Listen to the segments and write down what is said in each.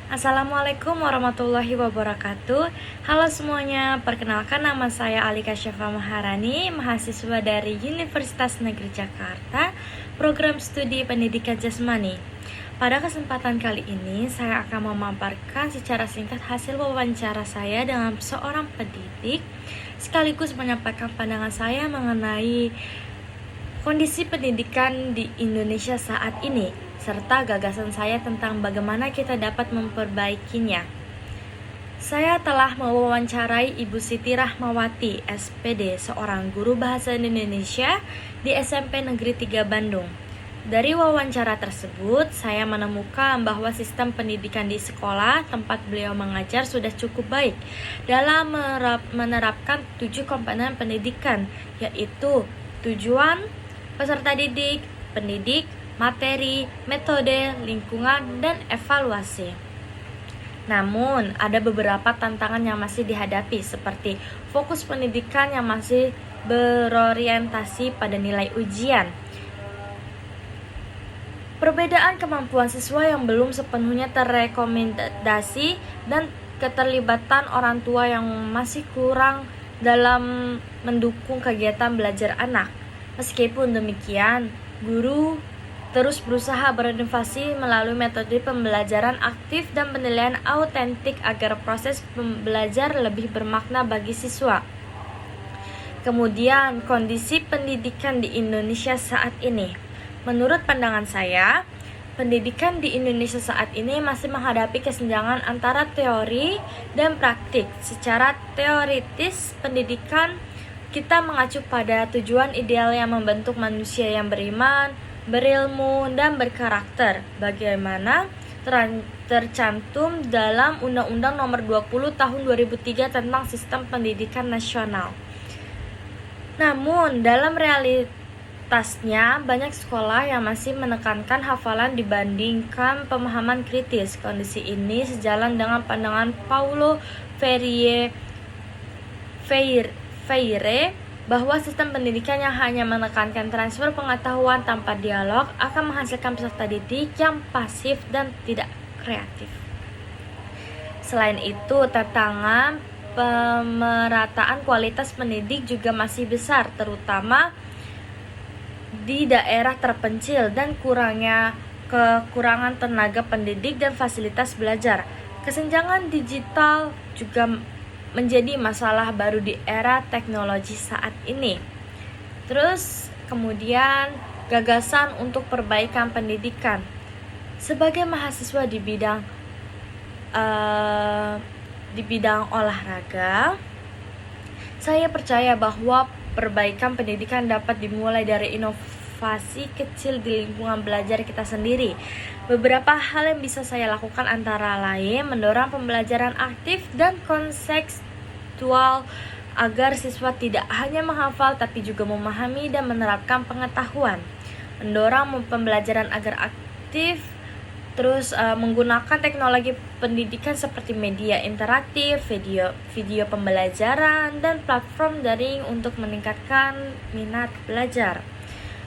Assalamualaikum warahmatullahi wabarakatuh. Halo semuanya, perkenalkan nama saya Alika Syafa Maharani, mahasiswa dari Universitas Negeri Jakarta, program studi pendidikan jasmani. Pada kesempatan kali ini, saya akan memaparkan secara singkat hasil wawancara saya dengan seorang pendidik, sekaligus menyampaikan pandangan saya mengenai kondisi pendidikan di Indonesia saat ini, serta gagasan saya tentang bagaimana kita dapat memperbaikinya. Saya telah mewawancarai Ibu Siti Rahmawati, SPD, seorang guru bahasa Indonesia di SMP Negeri 3 Bandung. Dari wawancara tersebut, saya menemukan bahwa sistem pendidikan di sekolah tempat beliau mengajar sudah cukup baik dalam menerapkan 7 komponen pendidikan, yaitu tujuan, peserta didik, pendidik, materi, metode, lingkungan, dan evaluasi. Namun, ada beberapa tantangan yang masih dihadapi, seperti fokus pendidikan yang masih berorientasi pada nilai ujian, perbedaan kemampuan siswa yang belum sepenuhnya terrekomendasi, dan keterlibatan orang tua yang masih kurang dalam mendukung kegiatan belajar anak. Meskipun demikian, guru terus berusaha berinovasi melalui metode pembelajaran aktif dan penilaian autentik agar proses belajar lebih bermakna bagi siswa. Kemudian, kondisi pendidikan di Indonesia saat ini. Menurut pandangan saya, pendidikan di Indonesia saat ini masih menghadapi kesenjangan antara teori dan praktik. Secara teoritis, pendidikan kita mengacu pada tujuan ideal yang membentuk manusia yang beriman, berilmu, dan berkarakter, bagaimana tercantum dalam Undang-Undang Nomor 20 Tahun 2003 tentang Sistem Pendidikan Nasional. Namun, dalam realitasnya, banyak sekolah yang masih menekankan hafalan dibandingkan pemahaman kritis. Kondisi ini sejalan dengan pandangan Paulo Freire bahwa sistem pendidikan yang hanya menekankan transfer pengetahuan tanpa dialog akan menghasilkan peserta didik yang pasif dan tidak kreatif. Selain itu, tantangan pemerataan kualitas pendidik juga masih besar, terutama di daerah terpencil dan kekurangan tenaga pendidik dan fasilitas belajar. Kesenjangan digital juga menjadi masalah baru di era teknologi saat ini. Terus kemudian gagasan untuk perbaikan pendidikan. Sebagai mahasiswa di bidang olahraga, saya percaya bahwa perbaikan pendidikan dapat dimulai dari inovasi kecil di lingkungan belajar kita sendiri. Beberapa hal yang bisa saya lakukan antara lain mendorong pembelajaran aktif dan kontekstual agar siswa tidak hanya menghafal tapi juga memahami dan menerapkan pengetahuan. Mendorong pembelajaran agar aktif, terus menggunakan teknologi pendidikan seperti media interaktif, video pembelajaran, dan platform daring untuk meningkatkan minat belajar.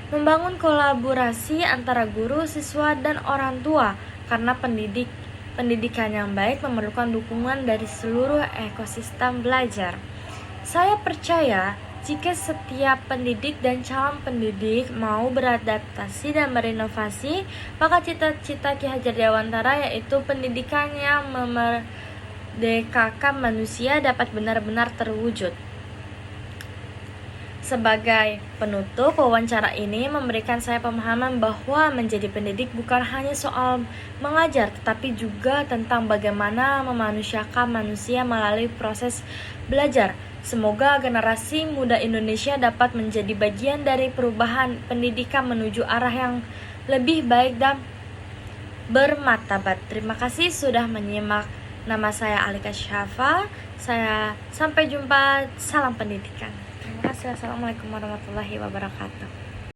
Membangun kolaborasi antara guru, siswa, dan orang tua, karena pendidikan yang baik memerlukan dukungan dari seluruh ekosistem belajar. Saya percaya jika setiap pendidik dan calon pendidik mau beradaptasi dan berinovasi, maka cita-cita Ki Hajar Dewantara, yaitu pendidikan yang memerdekakan manusia, dapat benar-benar terwujud. Sebagai penutup, wawancara ini memberikan saya pemahaman bahwa menjadi pendidik bukan hanya soal mengajar, tetapi juga tentang bagaimana memanusiakan manusia melalui proses belajar. Semoga generasi muda Indonesia dapat menjadi bagian dari perubahan pendidikan menuju arah yang lebih baik dan bermartabat. Terima kasih sudah menyimak. Nama saya Alika Syafa. Sampai jumpa. Salam pendidikan. Terima kasih. Assalamualaikum warahmatullahi wabarakatuh.